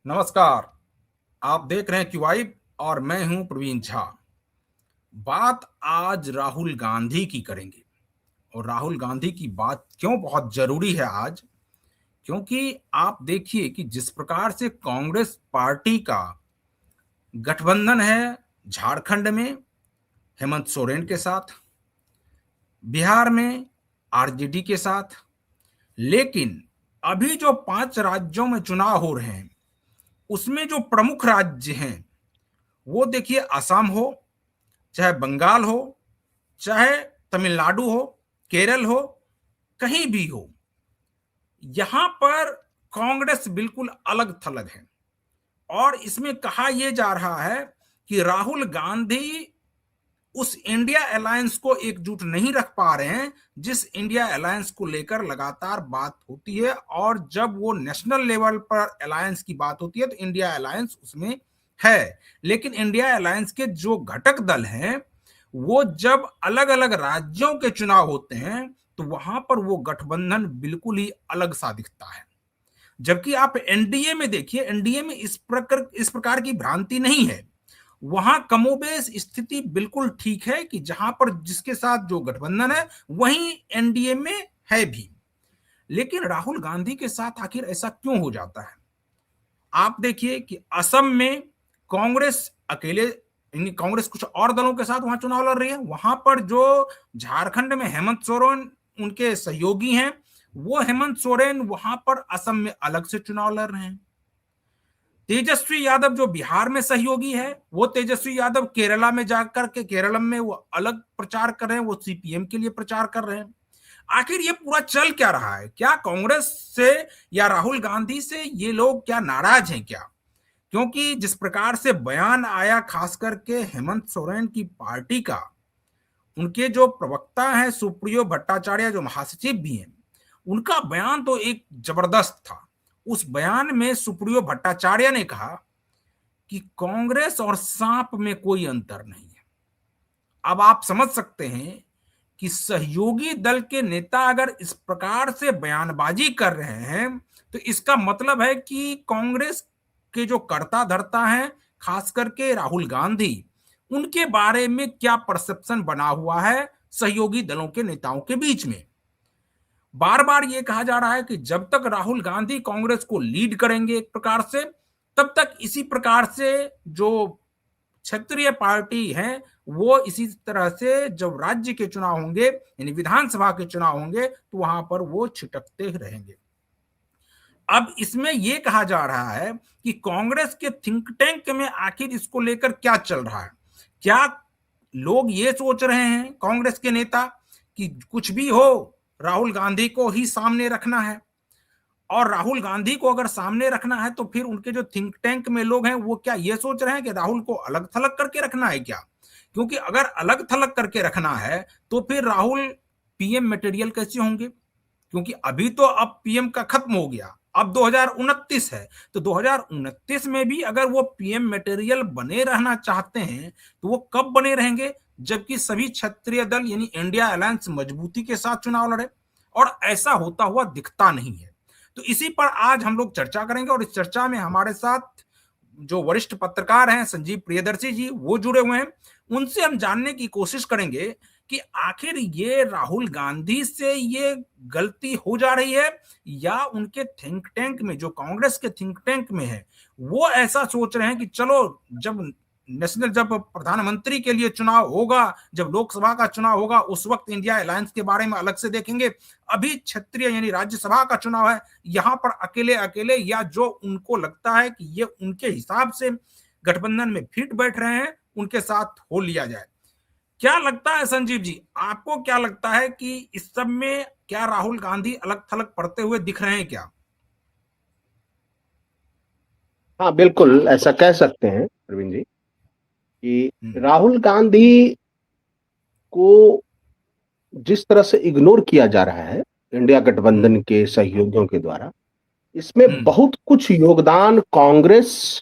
नमस्कार। आप देख रहे हैं क्यूआई और मैं हूं प्रवीण झा। बात आज राहुल गांधी की करेंगे। और राहुल गांधी की बात क्यों बहुत जरूरी है आज, क्योंकि आप देखिए कि जिस प्रकार से कांग्रेस पार्टी का गठबंधन है झारखंड में हेमंत सोरेन के साथ, बिहार में आरजेडी के साथ, लेकिन अभी जो 5 राज्यों में चुनाव हो रहे हैं उसमें जो प्रमुख राज्य हैं वो देखिए असम हो, चाहे बंगाल हो, चाहे तमिलनाडु हो, केरल हो, कहीं भी हो, यहां पर कांग्रेस बिल्कुल अलग थलग है। और इसमें कहा यह जा रहा है कि राहुल गांधी उस इंडिया अलायंस को एकजुट नहीं रख पा रहे हैं जिस इंडिया अलायंस को लेकर लगातार बात होती है। और जब वो नेशनल लेवल पर अलायंस की बात होती है तो इंडिया अलायंस उसमें है, लेकिन इंडिया अलायंस के जो घटक दल हैं वो जब अलग अलग राज्यों के चुनाव होते हैं तो वहां पर वो गठबंधन बिल्कुल ही अलग सा दिखता है। जबकि आप एनडीए में देखिए, एनडीए में इस प्रकार की भ्रांति नहीं है। वहां कमोबेश स्थिति बिल्कुल ठीक है कि जहां पर जिसके साथ जो गठबंधन है वहीं एनडीए में है भी। लेकिन राहुल गांधी के साथ आखिर ऐसा क्यों हो जाता है? आप देखिए कि असम में कांग्रेस अकेले, कांग्रेस कुछ और दलों के साथ वहां चुनाव लड़ रही है। वहां पर जो झारखंड में हेमंत सोरेन उनके सहयोगी हैं, वो हेमंत सोरेन वहां पर असम में अलग से चुनाव लड़ रहे हैं। तेजस्वी यादव जो बिहार में सहयोगी है, वो तेजस्वी यादव केरला में जाकर के केरलम में वो अलग प्रचार कर रहे हैं, वो सीपीएम के लिए प्रचार कर रहे हैं। आखिर ये पूरा चल क्या रहा है? क्या कांग्रेस से या राहुल गांधी से ये लोग क्या नाराज हैं क्या? क्योंकि जिस प्रकार से बयान आया खास करके हेमंत सोरेन की पार्टी का, उनके जो प्रवक्ता हैं सुप्रियो भट्टाचार्य जो महासचिव भी हैं, उनका बयान तो एक जबरदस्त था। उस बयान में सुप्रियो भट्टाचार्य ने कहा कि कांग्रेस और सांप में कोई अंतर नहीं है। अब आप समझ सकते हैं कि सहयोगी दल के नेता अगर इस प्रकार से बयानबाजी कर रहे हैं तो इसका मतलब है कि कांग्रेस के जो कर्ता धर्ता हैं, खास करके राहुल गांधी, उनके बारे में क्या परसेप्शन बना हुआ है सहयोगी दलों के नेताओं के बीच में। बार बार ये कहा जा रहा है कि जब तक राहुल गांधी कांग्रेस को लीड करेंगे एक प्रकार से, तब तक इसी प्रकार से जो क्षेत्रीय पार्टी हैं वो इसी तरह से जब राज्य के चुनाव होंगे यानी विधानसभा के चुनाव होंगे तो वहां पर वो छिटकते रहेंगे। अब इसमें यह कहा जा रहा है कि कांग्रेस के थिंक टैंक में आखिर इसको लेकर क्या चल रहा है। क्या लोग ये सोच रहे हैं कांग्रेस के नेता कि कुछ भी हो राहुल गांधी को ही सामने रखना है? और राहुल गांधी को अगर सामने रखना है तो फिर उनके जो थिंक टैंक में लोग हैं वो क्या ये सोच रहे हैं कि राहुल को अलग थलग करके रखना है क्या? क्योंकि अगर अलग थलग करके रखना है तो फिर राहुल पीएम मटेरियल कैसे होंगे? क्योंकि अभी तो अब पीएम का खत्म हो गया, अब 2029 है, तो 2029 में भी अगर वो पीएम मटेरियल बने रहना चाहते हैं तो वो कब बने रहेंगे? जबकि सभी क्षेत्रीय दल यानी इंडिया अलायंस मजबूती के साथ चुनाव लड़े, और ऐसा होता हुआ दिखता नहीं है। तो इसी पर आज हम लोग चर्चा करेंगे और इस चर्चा में हमारे साथ जो वरिष्ठ पत्रकार हैं संजीव प्रियदर्शी जी वो जुड़े हुए हैं। उनसे हम जानने की कोशिश करेंगे कि आखिर ये राहुल गांधी से ये गलती हो जा रही है या उनके थिंक टैंक में, जो कांग्रेस के थिंक टैंक में है, वो ऐसा सोच रहे हैं कि चलो जब प्रधानमंत्री के लिए चुनाव होगा, जब लोकसभा का चुनाव होगा, उस वक्त इंडिया अलायंस के बारे में अलग से देखेंगे। अभी क्षेत्रीय यानी राज्यसभा का चुनाव है, यहां पर अकेले अकेले या जो उनको लगता है कि ये उनके हिसाब से गठबंधन में फिट बैठ रहे हैं उनके साथ हो लिया जाए। क्या लगता है संजीव जी, आपको क्या लगता है कि इस सब में क्या राहुल गांधी अलग थलग पड़ते हुए दिख रहे हैं क्या? हाँ, बिल्कुल ऐसा कह सकते हैं प्रवीण जी कि हम्म। राहुल गांधी को जिस तरह से इग्नोर किया जा रहा है इंडिया हम्म। गठबंधन के सहयोगियों के द्वारा, इसमें हम्म। बहुत कुछ योगदान कांग्रेस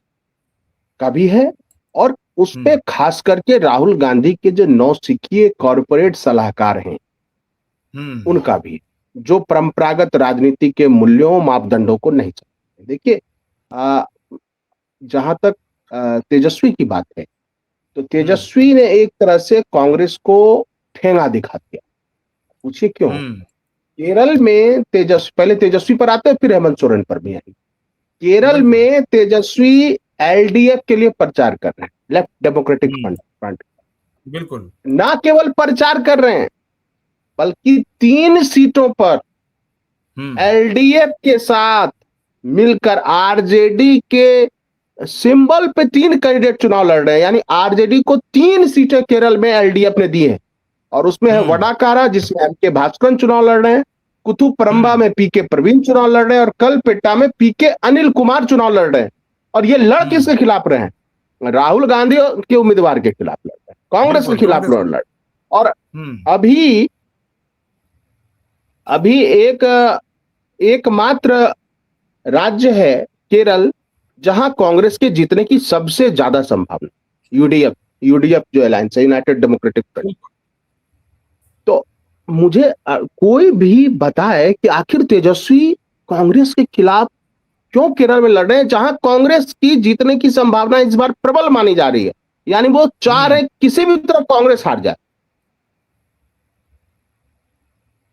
का भी है। और उस पे हम्म। खास करके राहुल गांधी के जो नौसिखिए कॉरपोरेट सलाहकार हैं हम्म। उनका भी, जो परंपरागत राजनीति के मूल्यों मापदंडों को नहीं समझते। देखिए, जहां तक तेजस्वी की बात है, तो तेजस्वी ने एक तरह से कांग्रेस को ठेंगा दिखा दिया। पूछिए क्यों? केरल में पहले तेजस्वी पर आते हैं, फिर हेमंत सोरेन पर भी आएंगे। केरल बिल्कुल में तेजस्वी एलडीएफ के लिए प्रचार कर रहे हैं, लेफ्ट डेमोक्रेटिक फ्रंट। बिल्कुल ना केवल प्रचार कर रहे हैं, बल्कि 3 सीटों पर एलडीएफ के साथ मिलकर आरजेडी के सिंबल पे 3 कैंडिडेट चुनाव लड़ रहे हैं। यानी आरजेडी को 3 सीटें केरल में एलडीएफ ने दी है, और उसमें है वडाकारा जिसमें एमके भास्करन चुनाव लड़ रहे हैं, कुथुपरंबा में पीके प्रवीण चुनाव लड़ रहे हैं, और कलपेट्टा में पीके अनिल कुमार चुनाव लड़ रहे हैं। और ये लड़ किसके खिलाफ रहे हैं? राहुल गांधी के उम्मीदवार के खिलाफ लड़ रहे हैं, कांग्रेस के खिलाफ लड़ रहे हैं। और अभी अभी एकमात्र राज्य है केरल जहां कांग्रेस के जीतने की सबसे ज्यादा संभावना, यूडीएफ जो अलायंस है, यूनाइटेड डेमोक्रेटिक फ्रंट। तो मुझे कोई भी बताए कि आखिर तेजस्वी कांग्रेस के खिलाफ क्यों केरल में लड़ रहे हैं, जहां कांग्रेस की जीतने की संभावना इस बार प्रबल मानी जा रही है। यानी वो चाह रहे किसी भी तरफ कांग्रेस हार जाए।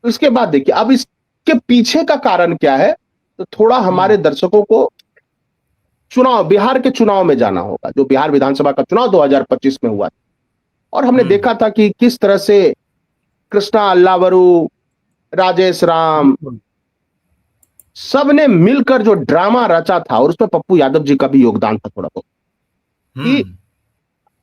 इसके बाद देखिए अब इसके पीछे का कारण क्या है, तो थोड़ा हमारे दर्शकों को बिहार के चुनाव में जाना होगा, जो बिहार विधानसभा का चुनाव 2025 में हुआ था। और हमने देखा था कि किस तरह से कृष्णा अल्लावरू, राजेश राम, सबने मिलकर जो ड्रामा रचा था, और उसमें पप्पू यादव जी का भी योगदान था थोड़ा बहुत, कि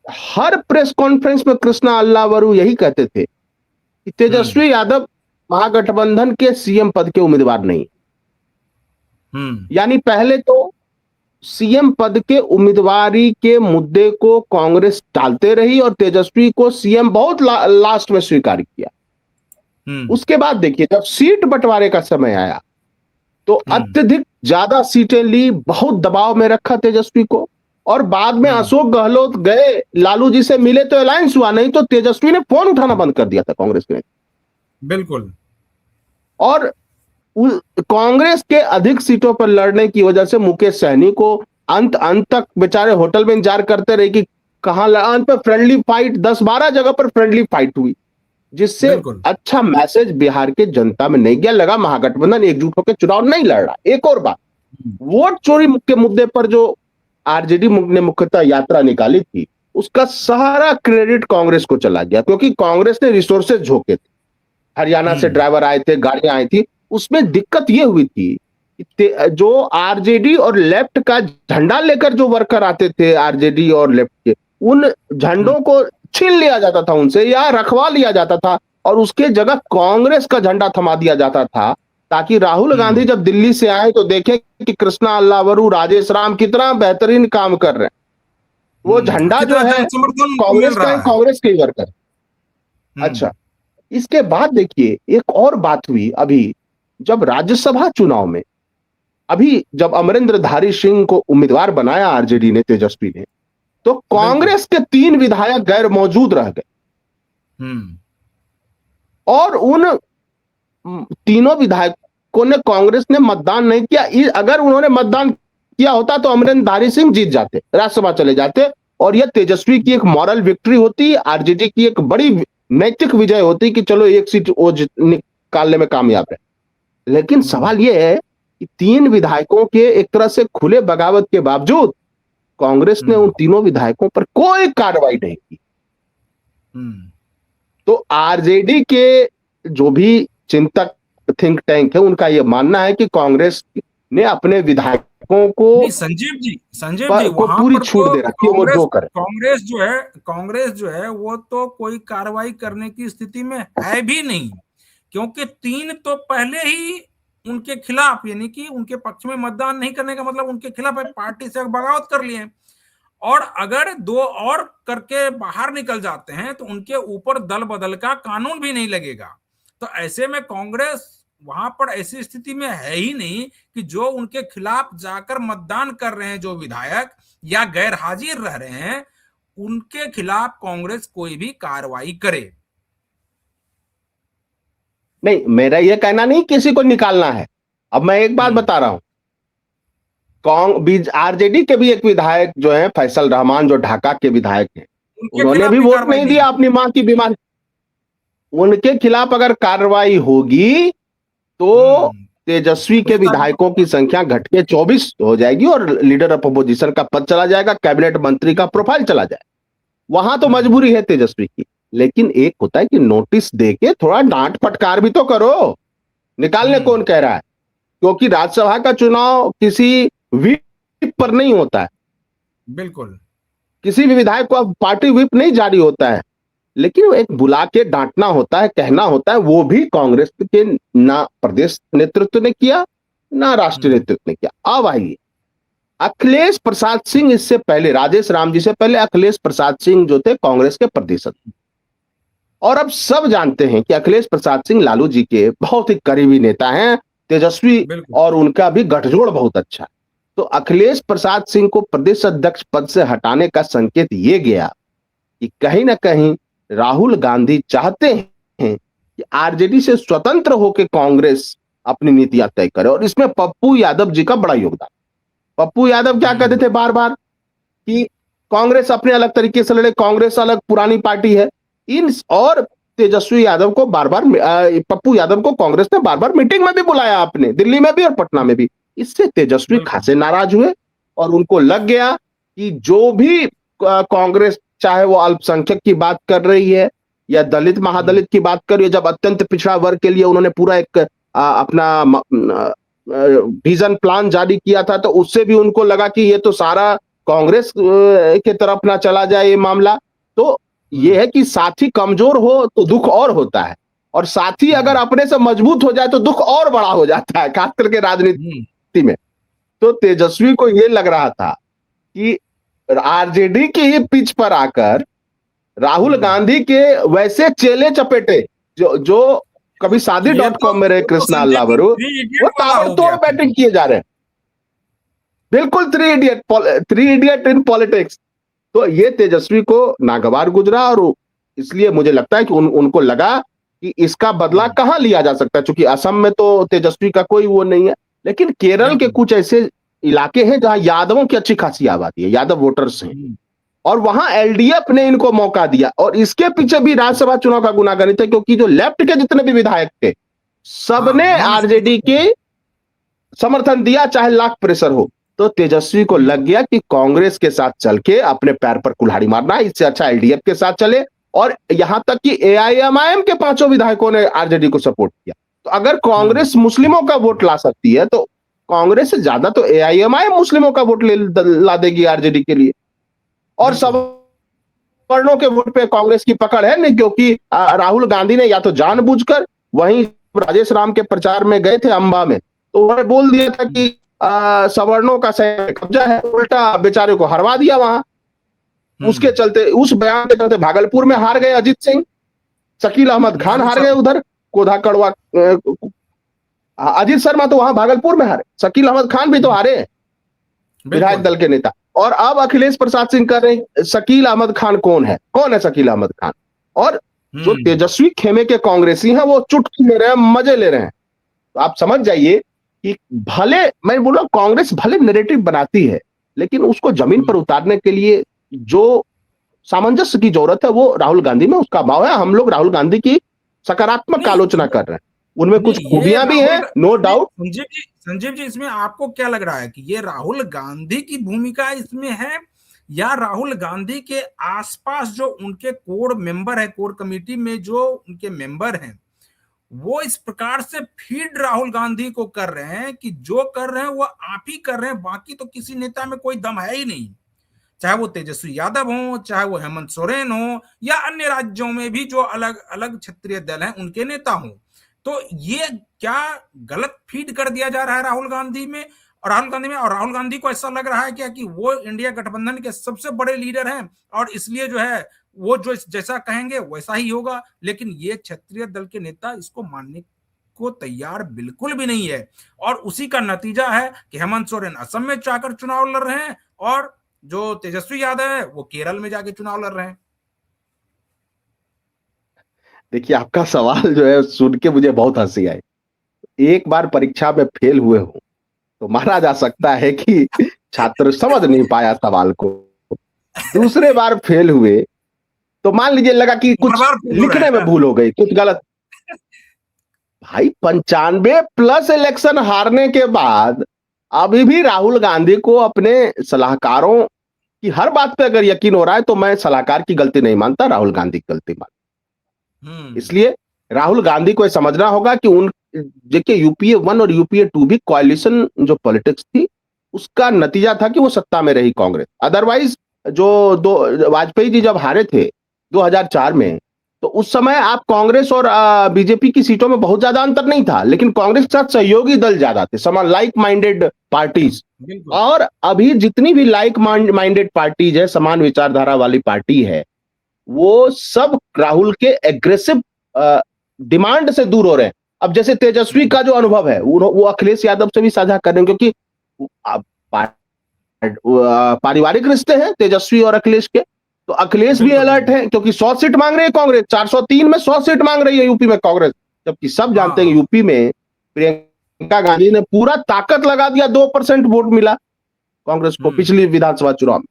हर प्रेस कॉन्फ्रेंस में कृष्णा अल्लावरू यही कहते थे कि तेजस्वी यादव महागठबंधन के सीएम पद के उम्मीदवार नहीं। यानी पहले तो सीएम पद के उम्मीदवारी के मुद्दे को कांग्रेस टालते रही, और तेजस्वी को सीएम बहुत लास्ट में स्वीकार किया। उसके बाद देखिए जब सीट बंटवारे का समय आया, तो अत्यधिक ज्यादा सीटें ली, बहुत दबाव में रखा तेजस्वी को। और बाद में अशोक गहलोत गए, लालू जी से मिले तो अलायंस हुआ, नहीं तो तेजस्वी ने फोन उठाना बंद कर दिया था कांग्रेस के। बिल्कुल। और कांग्रेस के अधिक सीटों पर लड़ने की वजह से मुकेश सहनी को अंत तक बेचारे होटल में इंतजार करते रहे कि कहां अंत पर फ्रेंडली फाइट, 10-12 जगह पर फ्रेंडली फाइट हुई, जिससे अच्छा मैसेज बिहार के जनता में नहीं गया। लगा महागठबंधन एकजुट होकर चुनाव नहीं लड़ रहा। एक और बात, वोट चोरी के मुद्दे पर जो आरजेडी ने मुख्यतः यात्रा निकाली थी, उसका सारा क्रेडिट कांग्रेस को चला गया, क्योंकि कांग्रेस ने रिसोर्सेज झोंके थे। हरियाणा से ड्राइवर आए थे, गाड़ियां आई थी। उसमें दिक्कत यह हुई थी कि जो आरजेडी और लेफ्ट का झंडा लेकर जो वर्कर आते थे, आरजेडी और लेफ्ट के, उन झंडों को छीन लिया जाता था उनसे, या रखवा लिया जाता था, और उसके जगह कांग्रेस का झंडा थमा दिया जाता था, ताकि राहुल गांधी जब दिल्ली से आए तो देखें कि कृष्णा अल्लावरू, राजेश राम कितना बेहतरीन काम कर रहे हैं। वो झंडा जो है कांग्रेस का है, कांग्रेस के ही वर्कर। अच्छा, इसके बाद देखिए एक और बात हुई अभी, जब राज्यसभा चुनाव में, अभी जब अमरिंदरधारी सिंह को उम्मीदवार बनाया आरजेडी ने, तेजस्वी ने, तो कांग्रेस के 3 विधायक गैर मौजूद रह गए। और उन तीनों विधायकों ने, कांग्रेस ने मतदान नहीं किया। अगर उन्होंने मतदान किया होता तो अमरिंदरधारी सिंह जीत जाते, राज्यसभा चले जाते, और यह तेजस्वी की एक मॉरल विक्ट्री होती, आरजेडी की एक बड़ी नैतिक विजय होती कि चलो एक सीट वो निकालने में कामयाब है। लेकिन सवाल यह है कि 3 विधायकों के एक तरह से खुले बगावत के बावजूद कांग्रेस ने उन तीनों विधायकों पर कोई कार्रवाई नहीं की। तो आरजेडी के जो भी चिंतक, थिंक टैंक है, उनका यह मानना है कि कांग्रेस ने अपने विधायकों को, संजीव जी वहां पूरी पर छूट तो दे रखी है, वो जो करे। कांग्रेस जो है वो तो कोई कार्रवाई करने की स्थिति में है भी नहीं, क्योंकि 3 तो पहले ही उनके खिलाफ, यानी कि उनके पक्ष में मतदान नहीं करने का मतलब उनके खिलाफ पार्टी से बगावत कर लिए। और अगर 2 और करके बाहर निकल जाते हैं तो उनके ऊपर दल बदल का कानून भी नहीं लगेगा। तो ऐसे में कांग्रेस वहां पर ऐसी स्थिति में है ही नहीं कि जो उनके खिलाफ जाकर मतदान कर रहे हैं जो विधायक या गैर हाजिर रह रहे हैं, उनके खिलाफ कांग्रेस कोई भी कार्रवाई करे। नहीं, मेरा यह कहना नहीं किसी को निकालना है। अब मैं एक बात बता रहा हूं, आरजेडी के भी एक विधायक जो है फैसल रहमान, जो ढाका के विधायक हैं, उनके उन्होंने खिलाफ भी भी वोट कार्रवाई नहीं नहीं दिया है। अपनी मां की बीमारी। उनके खिलाफ अगर कार्रवाई होगी तो हम्म। तेजस्वी के विस्तार विधायकों की संख्या घट के 24 हो जाएगी और लीडर ऑफ अपोजिशन का पद चला जाएगा, कैबिनेट मंत्री का प्रोफाइल चला जाएगा। वहां तो हम्म। मजबूरी है तेजस्वी की, लेकिन एक होता है कि नोटिस देके थोड़ा डांट फटकार भी तो करो। निकालने हम्म। कौन कह रहा है? क्योंकि राज्यसभा का चुनाव किसी व्हीप पर नहीं होता है, बिल्कुल। किसी भी विधायक को अब पार्टी व्हिप नहीं जारी होता है, लेकिन वो एक बुला के डांटना होता है, कहना होता है। वो भी कांग्रेस के ना प्रदेश नेतृत्व ने किया, ना राष्ट्रीय हम्म। नेतृत्व ने किया। अब आइए, अखिलेश प्रसाद सिंह, इससे पहले राजेश राम जी से पहले अखिलेश प्रसाद सिंह जो थे कांग्रेस के प्रदेश अध्यक्ष, और अब सब जानते हैं कि अखिलेश प्रसाद सिंह लालू जी के बहुत ही करीबी नेता हैं। तेजस्वी बिल्कुल। और उनका भी गठजोड़ बहुत अच्छा है। तो अखिलेश प्रसाद सिंह को प्रदेश अध्यक्ष पद से हटाने का संकेत ये गया कि कहीं ना कहीं राहुल गांधी चाहते हैं कि आरजेडी से स्वतंत्र होकर कांग्रेस अपनी नीतियां तय करे, और इसमें पप्पू यादव जी का बड़ा योगदान। पप्पू यादव क्या कहते हम्म। थे बार बार कि कांग्रेस अपने अलग तरीके से लड़े, कांग्रेस अलग पुरानी पार्टी है। इन और तेजस्वी यादव को बार बार, पप्पू यादव को कांग्रेस ने बार बार मीटिंग में भी बुलाया, आपने दिल्ली में भी और पटना में भी। इससे तेजस्वी बिल्कुल। खासे नाराज हुए और उनको लग गया कि जो भी कांग्रेस, चाहे वो अल्पसंख्यक की बात कर रही है या दलित हम्म। महादलित की बात कर रही है, जब अत्यंत पिछड़ा वर्ग के लिए उन्होंने पूरा एक अपना विजन प्लान जारी किया था, तो उससे भी उनको लगा कि ये तो सारा कांग्रेस के तरफ ना चला जाए ये मामला। तो ये हम्म। है कि साथी कमजोर हो तो दुख और होता है, और साथी अगर हम्म। अपने से मजबूत हो जाए तो दुख और बड़ा हो जाता है, खास करके हम्म। राजनीति में। तो तेजस्वी को ये लग रहा था कि आरजेडी की ही पिच पर आकर राहुल हम्म। गांधी के वैसे चेले चपेटे, जो जो कभी शादी डॉट कॉम में रहे, ये तो कृष्णा संजय जी अल्लावरू, थ्री वो इडियट वाला हो ताबड़तोड़ गया फिर बैटिंग तो। किए जा रहे हैं। बिल्कुल थ्री इडियट इन पॉलिटिक्स। तो ये तेजस्वी को नागवार गुजरा, और इसलिए मुझे लगता है कि उनको लगा कि इसका बदला हम्म। कहां लिया जा सकता है, क्योंकि असम में तो तेजस्वी का कोई वो नहीं है, लेकिन केरल के बिल्कुल। कुछ ऐसे इलाके हैं जहां यादवों की अच्छी खासी आबादी है, यादव वोटर्स हैं, हम्म। और वहां एलडीएफ ने इनको मौका दिया। और इसके पीछे भी राज्यसभा चुनाव का गुनागणित है, क्योंकि जो लेफ्ट के जितने भी विधायक थे, हाँ, सबने उन्होंने आरजेडी समर्थन के किया। समर्थन दिया, चाहे लाख प्रेशर हो। तो तेजस्वी को लग बिल्कुल। गया कि कांग्रेस के साथ चल के अपने पैर पर कुल्हाड़ी मारना है, इससे अच्छा एलडीएफ के साथ चले। और यहां तक कि एआईएमआईएम के पांचों विधायकों ने आरजेडी को सपोर्ट किया। तो अगर हम्म। कांग्रेस मुस्लिमों का वोट ला सकती है, तो कांग्रेस से ज्यादा तो एआईएमआईएम मुस्लिमों का वोट ला देगी आरजेडी के लिए। और बिल्कुल। सवर्णों के वोट पे कांग्रेस की पकड़ है नहीं, क्योंकि राहुल गांधी ने या तो जानबूझकर, वहीं राजेश राम के प्रचार में गए थे अंबा में, तो उन्होंने बोल दिया था हम्म। कि सवर्णों का सही कब्जा है, उल्टा बेचारे को हरवा दिया वहां। उसके हम्म। चलते, उस बयान के चलते भागलपुर में हार गए अजीत सिंह, शकील अहमद खान अजीत हार गए शर्मा। उधर, कोधा कड़वा। अजीत शर्मा तो वहां भागलपुर में हारे, शकील अहमद खान भी तो हम्म। हारे, विधायक बिल्कुल। दल के नेता। और अब अखिलेश प्रसाद सिंह कर रहे हैं, शकील अहमद खान कौन है, कौन है शकील अहमद खान? और जो हम्म। तेजस्वी खेमे के कांग्रेसी हैं वो चुटकी ले रहे हैं, मजे ले रहे हैं। तो आप समझ जाइए कि भले, मैं बोल रहा हूं कांग्रेस भले नैरेटिव बनाती है, लेकिन उसको जमीन पर हम्म। उतारने के लिए जो सामंजस्य की जरूरत है वो राहुल गांधी में उसका अभाव है। हम लोग राहुल गांधी की सकारात्मक नहीं आलोचना कर रहे हैं, उनमें नहीं, कुछ ये खूबियां भी राहुल हैं, नो नहीं, डाउट। संजीव जी इसमें आपको क्या लग रहा है कि ये राहुल गांधी की भूमिका इसमें है, या राहुल गांधी के आसपास जो उनके कोर मेंबर है, कोर कमेटी में जो उनके मेंबर हैं, वो इस प्रकार से फीड राहुल गांधी को कर रहे हैं कि जो कर रहे हैं वो आप ही कर रहे हैं, बाकी तो किसी नेता में कोई दम है ही नहीं। चाहे वो तेजस्वी यादव हो, चाहे वो हेमंत सोरेन हो, या अन्य राज्यों में भी जो अलग अलग क्षेत्रीय दल हैं उनके नेता हो। तो ये क्या गलत फीड कर दिया जा रहा है राहुल गांधी में, और राहुल गांधी को ऐसा लग रहा है क्या कि वो इंडिया गठबंधन के सबसे बड़े लीडर हैं, और इसलिए जो है वो जो जैसा कहेंगे वैसा ही होगा। लेकिन ये क्षेत्रीय दल के नेता इसको मानने को तैयार बिल्कुल भी नहीं है, और उसी का नतीजा है कि हेमंत सोरेन असम में जाकर चुनाव लड़ रहे हैं, और जो तेजस्वी यादव है वो केरल में जाके चुनाव लड़ रहे हैं। देखिए, आपका सवाल जो है सुन के मुझे बहुत हंसी आई। एक बार परीक्षा में फेल हुए हो तो माना जा सकता है कि छात्र समझ नहीं पाया सवाल को, दूसरे बार फेल हुए, तो मान लीजिए लगा कि बार कुछ बार फेल हो रहे लिखने में हैं। भूल हो गई, कुछ गलत। भाई 95+ इलेक्शन हारने के बाद अभी भी राहुल गांधी को अपने सलाहकारों की हर बात पे अगर यकीन हो रहा है, तो मैं सलाहकार की गलती नहीं मानता, राहुल गांधी की गलती मानता। इसलिए राहुल गांधी को यह समझना होगा कि उन देखिए यूपीए 1 और यूपीए 2 भी कॉलिशन जो पॉलिटिक्स थी, उसका नतीजा था कि वो सत्ता में रही कांग्रेस। अदरवाइज जो दो वाजपेयी जी जब हारे थे 2004 में, तो उस समय आप कांग्रेस और बीजेपी की सीटों में बहुत ज्यादा अंतर नहीं था, लेकिन कांग्रेस के साथ सहयोगी दल ज्यादा थे, समान लाइक माइंडेड पार्टीज। और अभी जितनी भी लाइक माइंडेड पार्टीज है, समान विचारधारा वाली पार्टी है, वो सब राहुल के एग्रेसिव डिमांड से दूर हो रहे हैं। अब जैसे तेजस्वी का जो अनुभव है वो अखिलेश यादव से भी साझा कर रहे हैं, क्योंकि पारिवारिक रिश्ते हैं तेजस्वी और अखिलेश के। तो अखिलेश भी अलर्ट है, क्योंकि 100 सीट मांग रही है कांग्रेस, 403 में 100 सीट मांग रही है यूपी में कांग्रेस, जबकि सब जानते हैं यूपी में प्रियंका गांधी ने पूरा ताकत लगा दिया, 2% वोट मिला कांग्रेस को पिछली विधानसभा चुनाव में।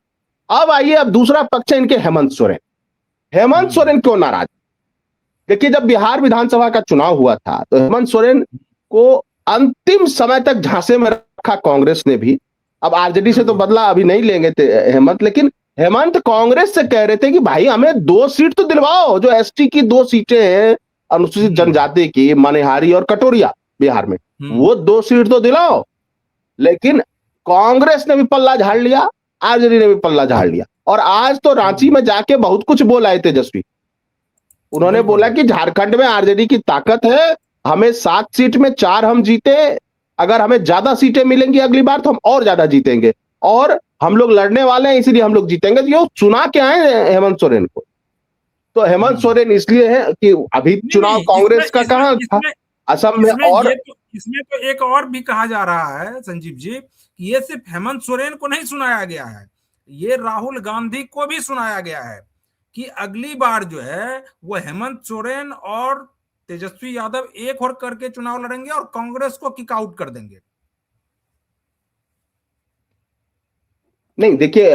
अब आइए, अब दूसरा पक्ष है इनके हेमंत सोरेन। हेमंत सोरेन क्यों नाराज? देखिए, जब बिहार विधानसभा का चुनाव हुआ था, तो हेमंत सोरेन को अंतिम समय तक झांसे में रखा कांग्रेस ने भी। अब आरजेडी से तो बदला अभी नहीं लेंगे हेमंत, लेकिन हेमंत कांग्रेस से कह रहे थे कि भाई हमें 2 सीट तो दिलवाओ, जो एसटी की 2 सीटें हैं अनुसूचित जनजाति की, मनिहारी और कटोरिया बिहार में, वो 2 सीट तो दिलाओ। लेकिन कांग्रेस ने भी पल्ला झाड़ लिया, आरजेडी ने भी पल्ला झाड़ लिया। और आज तो रांची में जाके बहुत कुछ बोला है तेजस्वी। उन्होंने बोला कि झारखंड में आरजेडी की ताकत है, हमें 7 सीट में 4 हम जीते, अगर हमें ज्यादा सीटें मिलेंगी अगली बार तो हम और ज्यादा जीतेंगे, और हम लोग लड़ने वाले हैं इसलिए हम लोग जीतेंगे। ये चुना के आए हेमंत सोरेन को। तो हेमंत सोरेन इसलिए है कि अभी चुनाव कांग्रेस का कहां था, असम में। और इसमें तो एक और भी कहा जा रहा है संजीव जी, कि ये सिर्फ हेमंत सोरेन को नहीं सुनाया गया है, ये राहुल गांधी को भी सुनाया गया है कि अगली बार जो है वो हेमंत सोरेन और तेजस्वी यादव एक और करके चुनाव लड़ेंगे और कांग्रेस को किक आउट कर देंगे। नहीं, देखिए,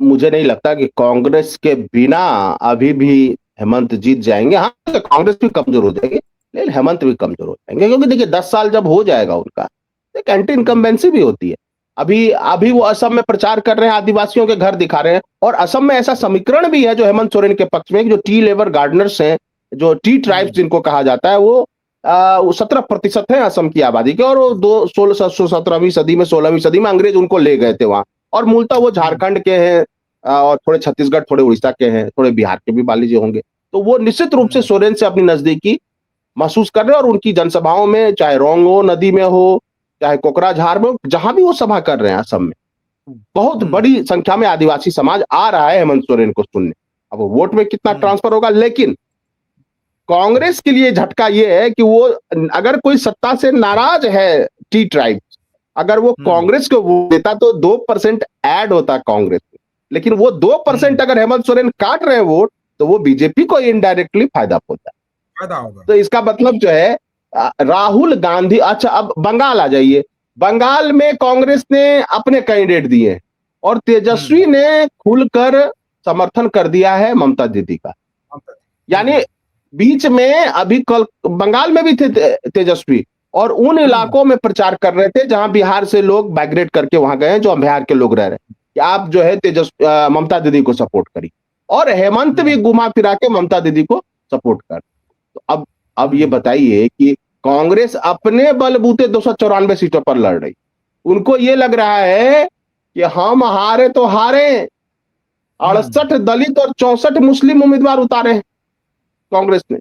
मुझे नहीं लगता कि कांग्रेस के बिना अभी भी हेमंत जीत जाएंगे। हाँ, तो कांग्रेस भी कमजोर हो जाएगी, लेकिन हेमंत भी कमजोर हो जाएंगे, क्योंकि देखिए 10 साल जब हो जाएगा उनका, एक एंटी इनकम्बेंसी भी होती है। अभी वो असम में प्रचार कर रहे हैं, आदिवासियों के घर दिखा रहे हैं, और असम में ऐसा समीकरण भी है जो हेमंत सोरेन के पक्ष में, जो टी लेबर गार्डनर्स हैं, जो टी ट्राइब्स जिनको कहा जाता है, वो 17% है असम की आबादी के, और वो 17वीं सदी में 16वीं सदी में अंग्रेज उनको ले गए थे वहां, और मूलतः वो झारखंड के हैं, और थोड़े छत्तीसगढ़, थोड़े उड़ीसा के हैं, थोड़े बिहार के भी मान लीजिए होंगे। तो वो निश्चित रूप से सोरेन से अपनी नजदीकी महसूस कर रहे हैं, और उनकी जनसभाओं में, चाहे रोंगो नदी में हो, चाहे कोकराझार में, जहां भी वो सभा कर रहे हैं असम में, बहुत बड़ी संख्या में आदिवासी समाज आ रहा है हेमंत सोरेन को सुनने। अब वो वोट में कितना ट्रांसफर होगा, लेकिन कांग्रेस के लिए झटका ये है कि वो, अगर कोई सत्ता से नाराज है टी ट्राइब, अगर वो कांग्रेस को वोट देता तो 2% ऐड होता कांग्रेस में, लेकिन वो 2% अगर हेमंत सोरेन काट रहे हैं वोट, तो वो बीजेपी को इनडायरेक्टली फायदा होगा। तो इसका मतलब जो है, राहुल गांधी। अच्छा, अब बंगाल आ जाइए। बंगाल में कांग्रेस ने अपने कैंडिडेट दिए, और तेजस्वी ने खुलकर समर्थन कर दिया है ममता दीदी का। यानी बीच में अभी कल बंगाल में भी थे तेजस्वी, और उन इलाकों में प्रचार कर रहे थे जहां बिहार से लोग माइग्रेट करके वहां गए हैं, जो बिहार के लोग रह रहे हैं, कि आप जो है ममता दीदी को सपोर्ट करिए, और हेमंत भी घुमा फिरा के ममता दीदी को सपोर्ट कर। तो अब ये बताइए कि कांग्रेस अपने बलबूते 294 सीटों पर लड़ रही, उनको ये लग रहा है कि हम हारे तो हारे, 68 दलित और 64 मुस्लिम उम्मीदवार उतारे हैं कांग्रेस ने,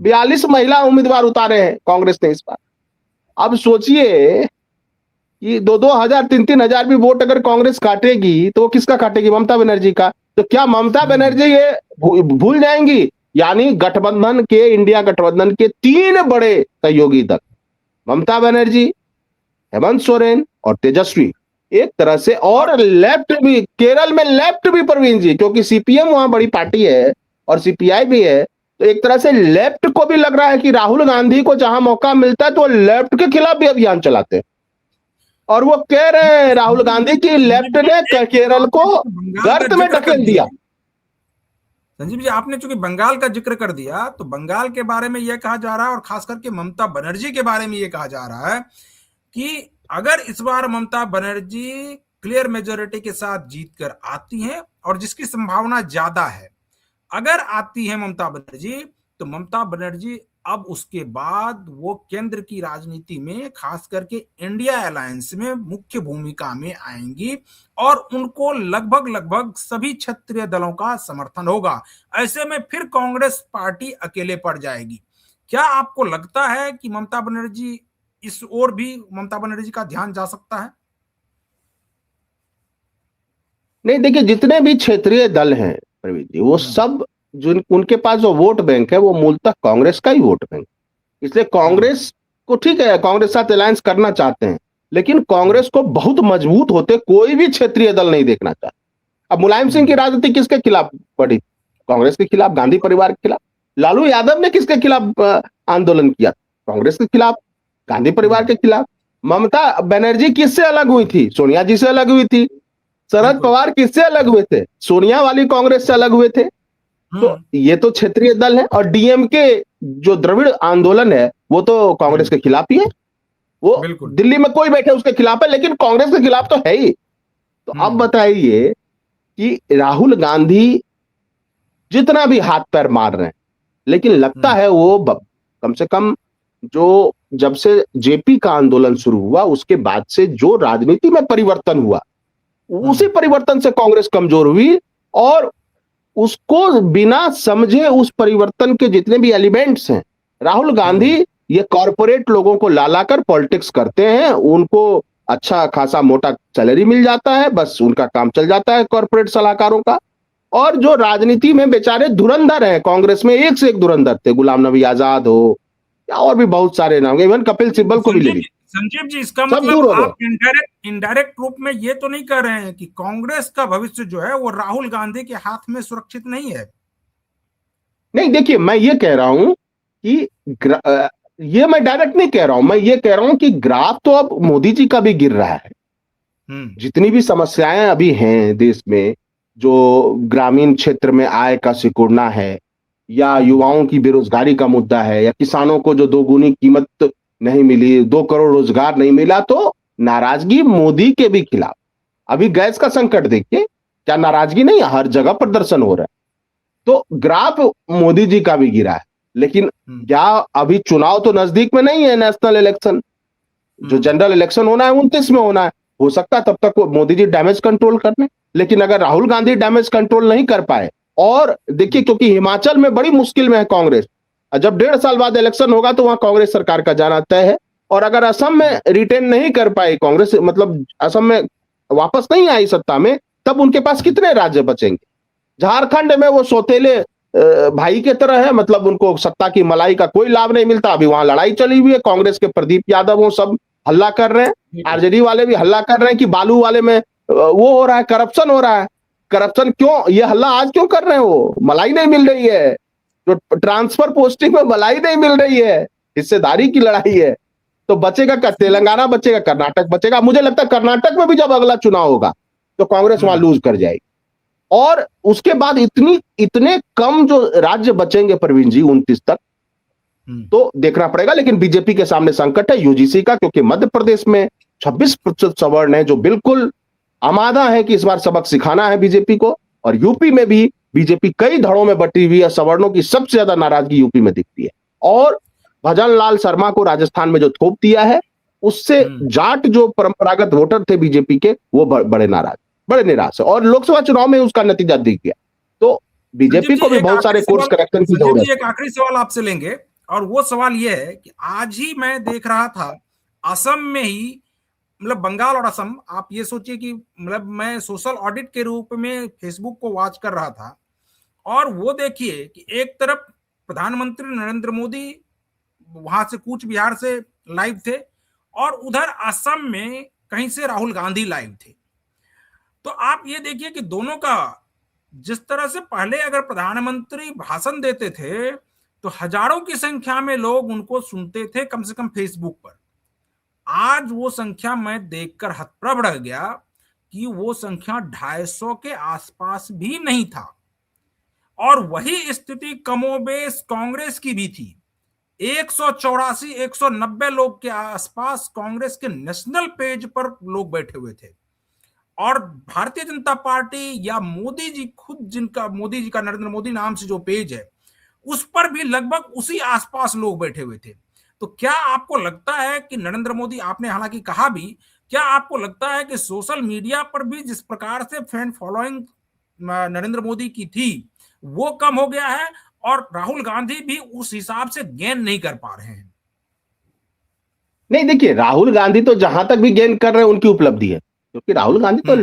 42 महिला उम्मीदवार उतारे हैं कांग्रेस ने इस बार। अब सोचिए कि 2-2 हजार 3-3 हजार भी वोट अगर कांग्रेस काटेगी, तो वो किसका काटेगी? ममता बनर्जी का। तो क्या ममता बनर्जी ये भूल जाएंगी? यानी गठबंधन के, इंडिया गठबंधन के 3 बड़े सहयोगी दल, ममता बनर्जी, हेमंत सोरेन और तेजस्वी, एक तरह से, और लेफ्ट भी, केरल में लेफ्ट भी प्रवीण जी, क्योंकि सीपीएम वहां बड़ी पार्टी है और सीपीआई भी है, तो एक तरह से लेफ्ट को भी लग रहा है कि राहुल गांधी को जहां मौका मिलता है तो लेफ्ट के खिलाफ भी अभियान चलाते हैं। और वो कह रहे हैं राहुल गांधी की लेफ्ट ने केरल को गर्त में ढकेल दिया। संजीव जी, आपने चूंकि बंगाल का जिक्र कर दिया, तो बंगाल के बारे में यह कहा जा रहा है, और खास करके ममता बनर्जी के बारे में यह कहा जा रहा है कि अगर इस बार ममता बनर्जी क्लियर मेजोरिटी के साथ जीत कर आती हैं, और जिसकी संभावना ज्यादा है, अगर आती है ममता बनर्जी, तो ममता बनर्जी अब उसके बाद वो केंद्र की राजनीति में, खास करके इंडिया अलायंस में मुख्य भूमिका में आएंगी, और उनको लगभग लगभग सभी क्षेत्रीय दलों का समर्थन होगा। ऐसे में फिर कांग्रेस पार्टी अकेले पड़ जाएगी। क्या आपको लगता है कि ममता बनर्जी, इस ओर भी ममता बनर्जी का ध्यान जा सकता है? नहीं, देखिए, जितने भी क्षेत्रीय दल हैं प्रवीण जी, वो सब जो उनके पास जो वोट बैंक है वो मूलतः कांग्रेस का ही वोट बैंक। इसलिए कांग्रेस को, ठीक है, कांग्रेस साथ अलायंस करना चाहते हैं, लेकिन कांग्रेस को बहुत मजबूत होते कोई भी क्षेत्रीय दल नहीं देखना चाहता। अब मुलायम सिंह की राजनीति किसके खिलाफ बढ़ी? कांग्रेस के खिलाफ, गांधी परिवार के खिलाफ। लालू यादव ने किसके खिलाफ आंदोलन किया? कांग्रेस के खिलाफ, गांधी परिवार के खिलाफ। ममता बनर्जी किससे अलग हुई थी? सोनिया जी से अलग हुई थी। शरद पवार किससे अलग हुए थे? सोनिया वाली कांग्रेस से अलग हुए थे। तो ये तो क्षेत्रीय दल है। और डीएमके जो द्रविड़ आंदोलन है वो तो कांग्रेस के खिलाफ ही है। वो दिल्ली में कोई बैठे उसके खिलाफ है, लेकिन कांग्रेस के खिलाफ तो है ही। तो अब बताइए कि राहुल गांधी जितना भी हाथ पैर मार रहे हैं, लेकिन लगता है वो कम से कम जो जब से जेपी का आंदोलन शुरू हुआ उसके बाद से जो राजनीति में परिवर्तन हुआ, उसी परिवर्तन से कांग्रेस कमजोर हुई, और उसको बिना समझे उस परिवर्तन के जितने भी एलिमेंट्स हैं, राहुल गांधी ये कॉरपोरेट लोगों को ला कर पॉलिटिक्स करते हैं। उनको अच्छा खासा मोटा सैलरी मिल जाता है, बस उनका काम चल जाता है कॉरपोरेट सलाहकारों का। और जो राजनीति में बेचारे धुरंधर हैं, कांग्रेस में एक से एक धुरंधर थे, गुलाम नबी आजाद हो या और भी बहुत सारे नाम, इवन कपिल सिब्बल को भी ले लीजिए। संजीव जी, इसका मतलब आप इनडायरेक्ट रूप में ये तो नहीं कह रहे हैं कि कांग्रेस का भविष्य जो है वो राहुल गांधी के हाथ में सुरक्षित नहीं है? नहीं, देखिए, मैं ये कह रहा हूं कि ये मैं डायरेक्ट नहीं कह रहा हूं, मैं ये कह रहा हूं कि ग्राफ तो अब मोदी जी का भी गिर रहा है। जितनी भी समस्याएं अभी हैं देश में, जो ग्रामीण क्षेत्र में आय का सिकुड़ना है, या युवाओं की बेरोजगारी का मुद्दा है, या किसानों को जो दोगुनी कीमत नहीं मिली, 2 करोड़ रोजगार नहीं मिला, तो नाराजगी मोदी के भी खिलाफ। अभी गैस का संकट देखिए, क्या नाराजगी नहीं? हर जगह प्रदर्शन हो रहा है। तो ग्राफ मोदी जी का भी गिरा है। लेकिन क्या अभी चुनाव तो नजदीक में नहीं है, नेशनल इलेक्शन, जो जनरल इलेक्शन होना है 29 में होना है। हो सकता है तब तक मोदी जी डैमेज कंट्रोल कर लें। लेकिन अगर राहुल गांधी डैमेज कंट्रोल नहीं कर पाए, और देखिए, क्योंकि हिमाचल में बड़ी मुश्किल में है कांग्रेस, जब 1.5 साल बाद इलेक्शन होगा तो वहां कांग्रेस सरकार का जाना तय है। और अगर असम में रिटेन नहीं कर पाई कांग्रेस, मतलब असम में वापस नहीं आई सत्ता में, तब उनके पास कितने राज्य बचेंगे? झारखंड में वो सौतेले भाई के तरह है, मतलब उनको सत्ता की मलाई का कोई लाभ नहीं मिलता। अभी वहां लड़ाई चली हुई है, कांग्रेस के प्रदीप यादव वो सब हल्ला कर रहे हैं, आरजेडी वाले भी हल्ला कर रहे हैं कि बालू वाले में वो हो रहा है, करप्शन हो रहा है। करप्शन क्यों? ये हल्ला आज क्यों कर रहे हैं? वो मलाई नहीं मिल रही है, जो ट्रांसफर पोस्टिंग में मलाई नहीं मिल रही है, हिस्सेदारी की लड़ाई है। तो बचेगा क्या? तेलंगाना बचेगा, कर्नाटक बचेगा। मुझे लगता है कर्नाटक में भी जब अगला चुनाव होगा तो कांग्रेस वहां लूज कर जाएगी। और उसके बाद इतने कम जो राज्य बचेंगे प्रवीण जी 29 तक, तो देखना पड़ेगा। लेकिन बीजेपी के सामने संकट है यूजीसी का, क्योंकि मध्य प्रदेश में 26% सवर्ण है जो बिल्कुल आमादा है कि इस बार सबक सिखाना है बीजेपी को। और यूपी में भी बीजेपी कई धड़ों में बटी हुई है, सवर्णों की सबसे ज्यादा नाराजगी यूपी में दिखती है। और भजन लाल शर्मा को राजस्थान में जो थोप दिया है, उससे जाट जो परंपरागत वोटर थे बीजेपी के, वो बड़े नाराज, बड़े निराश है। और लोकसभा चुनाव में उसका नतीजा दिख गया। तो बीजेपी को भी बहुत सारे कोर्स करेक्शन की जरूरत है। एक आखिरी सवाल आपसे लेंगे, और वो सवाल ये है कि आज ही मैं देख रहा था असम में ही, मतलब बंगाल और असम, आप ये सोचिए कि मतलब मैं सोशल ऑडिट के रूप में फेसबुक को वॉच कर रहा था, और वो देखिए कि एक तरफ प्रधानमंत्री नरेंद्र मोदी वहां से कूच बिहार से लाइव थे, और उधर असम में कहीं से राहुल गांधी लाइव थे। तो आप ये देखिए कि दोनों का, जिस तरह से पहले अगर प्रधानमंत्री भाषण देते थे तो हजारों की संख्या में लोग उनको सुनते थे, कम से कम फेसबुक पर। आज वो संख्या मैं देखकर हतप्रभ रह गया कि वो संख्या 250 के आसपास भी नहीं था। और वही स्थिति कमोबेश कांग्रेस की भी थी। 184 190 लोग के आसपास कांग्रेस के नेशनल पेज पर लोग बैठे हुए थे। और भारतीय जनता पार्टी या मोदी जी खुद, जिनका मोदी जी का नरेंद्र मोदी नाम से जो पेज है, उस पर भी लगभग उसी आसपास लोग बैठे हुए थे। तो क्या आपको लगता है कि नरेंद्र मोदी, आपने हालांकि कहा भी, क्या आपको लगता है कि सोशल मीडिया पर भी जिस प्रकार से फैन फॉलोइंग नरेंद्र मोदी की थी वो कम हो गया है और राहुल गांधी भी उस हिसाब से गेन नहीं कर पा रहे हैं? नहीं, देखिए, राहुल गांधी तो जहां तक भी गेन कर रहे हैं उनकी उपलब्धि है, क्योंकि राहुल गांधी तो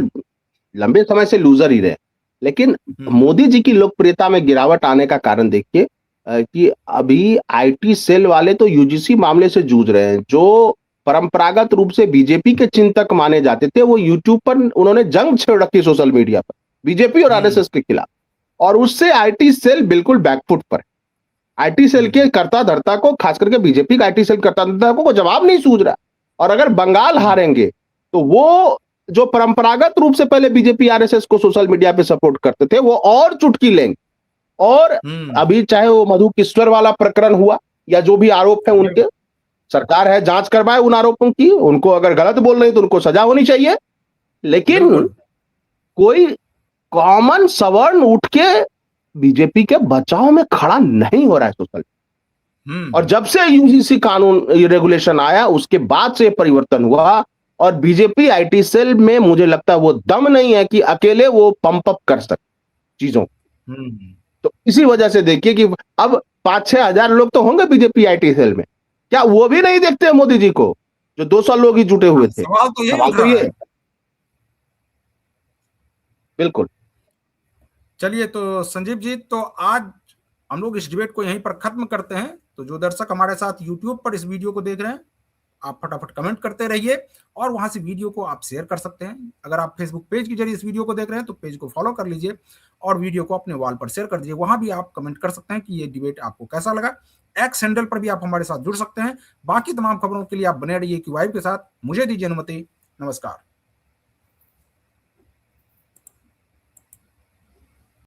लंबे समय से लूजर ही रहे। लेकिन मोदी जी की लोकप्रियता में गिरावट आने का कारण देखिए कि अभी आईटी सेल वाले तो यूजीसी मामले से जूझ रहे हैं। जो परंपरागत रूप से बीजेपी के चिंतक माने जाते थे, वो यूट्यूब पर उन्होंने जंग छेड़ रखी सोशल मीडिया पर बीजेपी और आरएसएस के खिलाफ, और उससे आईटी सेल बिल्कुल बैकफुट पर। आईटी सेल के कर्ता धर्ता को, खास करके बीजेपी का आईटी सेल कर्ता धर्ता को जवाब नहीं सूझ रहा। और अगर बंगाल हारेंगे तो वो जो परंपरागत रूप से पहले बीजेपी आरएसएस को सोशल मीडिया पे सपोर्ट करते थे, वो और चुटकी लेंगे। और अभी चाहे वो मधु किश्वर वाला प्रकरण हुआ या जो भी आरोप है उनके, सरकार है जांच करवाए उन आरोपों की। उनको अगर गलत बोल रहे तो उनको सजा होनी चाहिए। लेकिन कोई कॉमन सवर्ण उठ के बीजेपी के बचाव में खड़ा नहीं हो रहा है सोशल। और जब से यूजीसी कानून रेगुलेशन आया उसके बाद से परिवर्तन हुआ। और बीजेपी आईटी सेल में मुझे लगता है वो दम नहीं है कि अकेले वो पंप अप कर सके चीजों। तो इसी वजह से देखिए कि अब 5-6 हजार लोग तो होंगे बीजेपी आईटी सेल में, क्या वो भी नहीं देखते मोदी जी को, जो 200 लोग ही जुटे हुए थे? सवाल तो ये बिल्कुल। चलिए, तो संजीव जी, तो आज हम लोग इस डिबेट को यहीं पर खत्म करते हैं। तो जो दर्शक हमारे साथ यूट्यूब पर इस वीडियो को देख रहे हैं, आप फटाफट कमेंट करते रहिए और वहां से वीडियो को आप शेयर कर सकते हैं। अगर आप फेसबुक पेज के जरिए इस वीडियो को देख रहे हैं तो पेज को फॉलो कर लीजिए और वीडियो को अपने वॉल पर शेयर कर दीजिए। वहां भी आप कमेंट कर सकते हैं कि ये डिबेट आपको कैसा लगा। एक्स हैंडल पर भी आप हमारे साथ जुड़ सकते हैं। बाकी तमाम खबरों के लिए आप बने रहिए क्यूवाइब के साथ। मुझे दीजिए अनुमति। नमस्कार।